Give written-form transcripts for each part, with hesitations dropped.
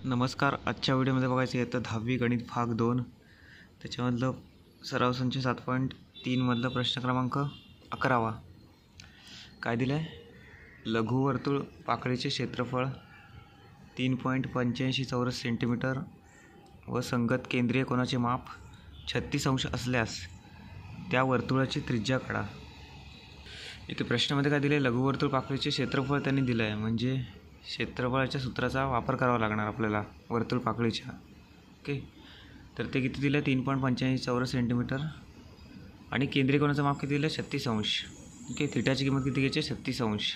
नमस्कार. आजच्या व्हिडिओमध्ये बघायचं आहे तर 10वी गणित भाग 2 त्याच्यामधलं सराव संच 7.3 मधला प्रश्न क्रमांक 11वा. काय दिलं आहे? लघुवर्तुळ पाकळीचे क्षेत्रफळ 3.85 चौरस सेंटीमीटर व संगत केंद्रीय कोनाचे माप 36 अंश असल्यास त्या वर्तुळाची त्रिज्या काढा. इथे प्रश्नामध्ये काय दिले? लघुवर्तुळ पाकळीचे क्षेत्रफळ त्यांनी दिलं आहे, म्हणजे क्षेत्रफळाच्या सूत्राचा वापर करावा लागणार आपल्याला वर्तुळ पाकळीच्या. ओके, तर ते किती दिलं? 3.85 चौरस सेंटीमीटर आणि केंद्रीय कोनाचं माप किती दिलं? 36 अंश. ओके, थिटाची किंमत किती घ्यायची? 36 अंश.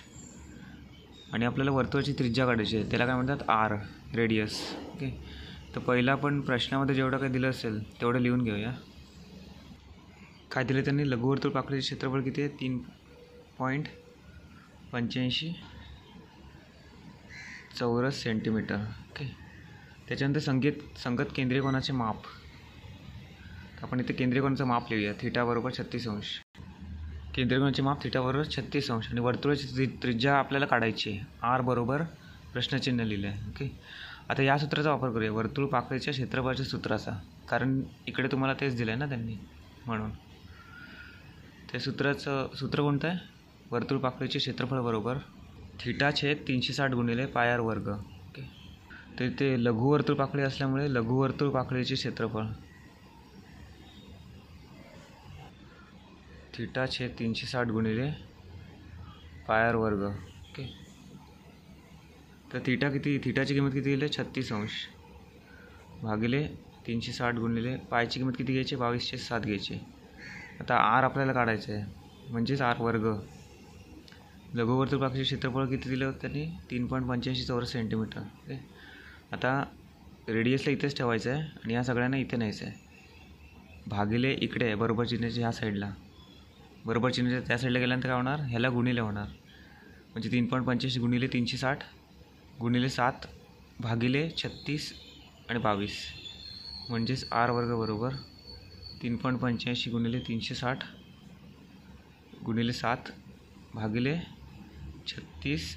आणि आपल्याला वर्तुळाची त्रिज्या काढायची आहे, त्याला काय म्हणतात? R, radius. ओके, तर पहिला आपण प्रश्नामध्ये जेवढं काय दिलं असेल तेवढं लिहून घेऊया. काय दिलं त्यांनी? लघुवर्तुळ पाकळीचे क्षेत्रफळ किती आहे? 3.85 चौरस सेंटीमीटर. ओके, त्याच्यानंतर संगत केंद्रीय कोनाचे माप. आपण इथे केंद्रीय कोनाचं माप लिहूया. थिटा बरोबर 36 अंश. केंद्रीय कोनाचे माप थिटा बरोबर 36 अंश आणि वर्तुळाची त्रिज्या आपल्याला काढायची आहे. आर बरोबर प्रश्नचिन्ह लिहिलं आहे. ओके, आता या सूत्राचा वापर करूया, वर्तुळ पाकळीच्या क्षेत्रफळाच्या सूत्राचा, कारण इकडे तुम्हाला तेच दिलं आहे ना त्यांनी, म्हणून ते सूत्राचं सूत्र कोणतं आहे? वर्तुळ पाकळीचे क्षेत्रफळ बरोबर थिटा छेद 360 गुणिले पाय आर वर्ग. ओके, तर ते लघुवर्तुळ पाकळी असल्यामुळे लघुवर्तुळ पाकळीचे क्षेत्रफळ थिटा छेद 360 गुणिले पाय आर वर्ग. ओके, तर थिटाची किंमत किती दिली? 36 अंश भागिले 360 गुणिले पायची किंमत किती घ्यायची? 22/7 घ्यायची. आता आर आपल्याला काढायचं आहे, म्हणजेच आर वर्ग. लघुवर्तुळ पाकळीचे क्षेत्रफळ किती दिलं होतं त्यांनी? 3.85 चौरस सेंटीमीटर. ओके, आता रेडियसला इथेच ठेवायचं आहे आणि या सगळ्यांना इथे न्यायचं आहे. भागिले इकडे आहे बरोबर चिन्हाच्या ह्या साईडला, बरोबर चिन्हाच्या त्या साईडला गेल्यानंतर काय होणार? ह्याला गुणिले होणार, म्हणजे 3.85 गुणिले 360 गुणिले 7 भागिले 36 आणि 22, म्हणजेच आर वर्ग बरोबर 3.85 गुणिले 360 गुणिले 7 भागिले 36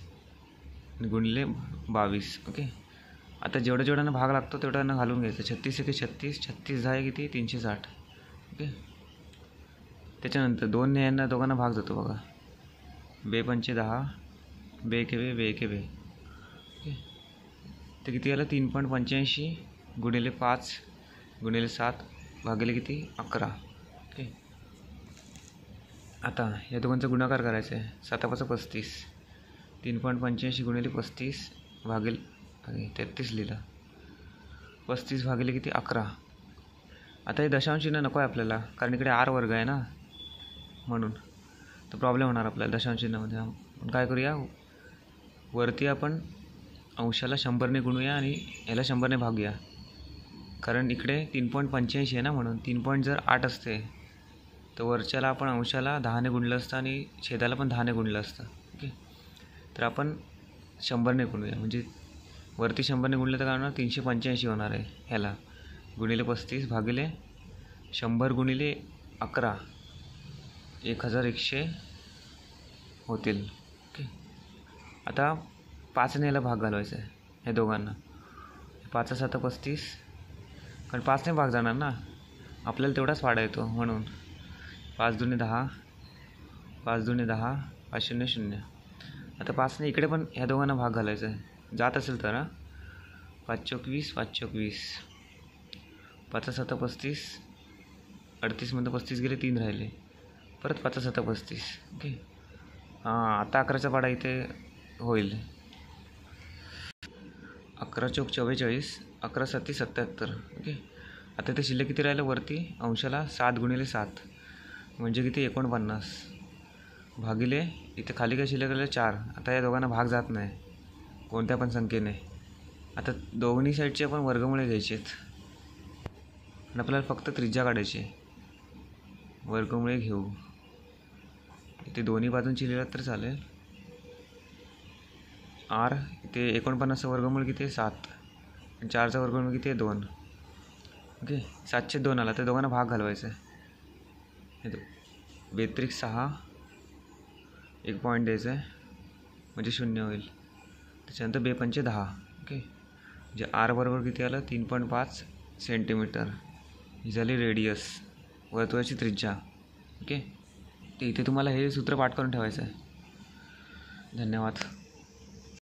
गुणिले 22. ओके, आता जेवढ्यांना भाग लागतो तेवढ्यांना घालून घ्यायचं. 36 एके 36, 36 10 किती? 360. ओके, त्याच्यानंतर 2 ने यांना दोघांना भाग जातो बघा. 2 पंचे 10, 2 एके 2, 2 एके 2. ओके, तर किती आलं? 3.85 गुणिले 5 गुणिले 7 भागिले किती? 11. ओके, आता या दोघांचा गुणाकार करायचा आहे. 7×5 = 35. 3.85 गुणिले 35 भागिले 33 लिहिलं. 35 भागिले किती? 11. आता हे दशांश चिन्ह नको आहे आपल्याला, कारण इकडे आर वर्ग आहे ना, म्हणून तर प्रॉब्लेम होणार आपल्याला दशांश चिन्हामध्ये. आपण काय करूया, वरती आपण अंशाला 100ने गुणूया आणि ह्याला 100ने भागूया, कारण इकडे 3.85 आहे ना, म्हणून 3.8 असते तर वरच्याला आपण अंशाला 10ने गुणलं असतं आणि छेदाला पण 10ने गुणलं असतं. ओके, तर आपण 100ने गुणूया, म्हणजे वरती 100ने गुणलं तर काय होणार? 385 होणार आहे. ह्याला गुणिले 35 भागिले 100 गुणिले 11 1100 होतील. ओके, आता 5ने याला भाग घालवायचा आहे हे दोघांना. 5×7 = 35, कारण 5ने भाग जाणार ना, आपल्याला तेवढाच वाढा येतो, म्हणून 5 दुणे 10, 5 दुणे 10, 5 शून्य 0. आता 5ने इकडे पण ह्या दोघांना भाग घालायचा आहे, जात असेल तर. 5 चौक 20, 5 चौक 20, 5×7 = 35, 38मधून 35 गेले, 3 राहिले, परत 5×7 = 35. ओके, आता 11चा पाडा इथे होईल. 11 चौक 44, 11×7 = 77. ओके, आता ते शिल्लक किती राहिलं? वरती अंशाला 7 गुणिले 7 म्हणजे किती? 49 भागिले इथे खाली काय शिल्लक राहिलं? 4. आता या दोघांना भाग जात नाही कोणत्या पण संख्येने. आता दोन्ही साईडचे आपण वर्गमुळे घ्यायचे आहेत आणि आपल्याला फक्त त्रिज्या काढायची. वर्गमुळे घेऊ, इथे दोन्ही बाजूंची लिहिलं तर चालेल. आर इथे 49चं वर्गमूळ किती आहे? 7 आणि 4चा वर्गमूळ किती आहे? 2. ओके, 7/2 आला, तर दोघांना भाग घालवायचा आहे. 2×6 1 पॉईंट द्यायचं आहे, म्हणजे 0 होईल. त्याच्यानंतर 2×5 = 10. ओके, म्हणजे आर बरोबर किती आलं 3.5 सेंटीमीटर. ही झाली रेडियस, वर्तुळाची त्रिज्या. ओके, तर इथे तुम्हाला हे सूत्र पाठ करून ठेवायचं आहे. धन्यवाद.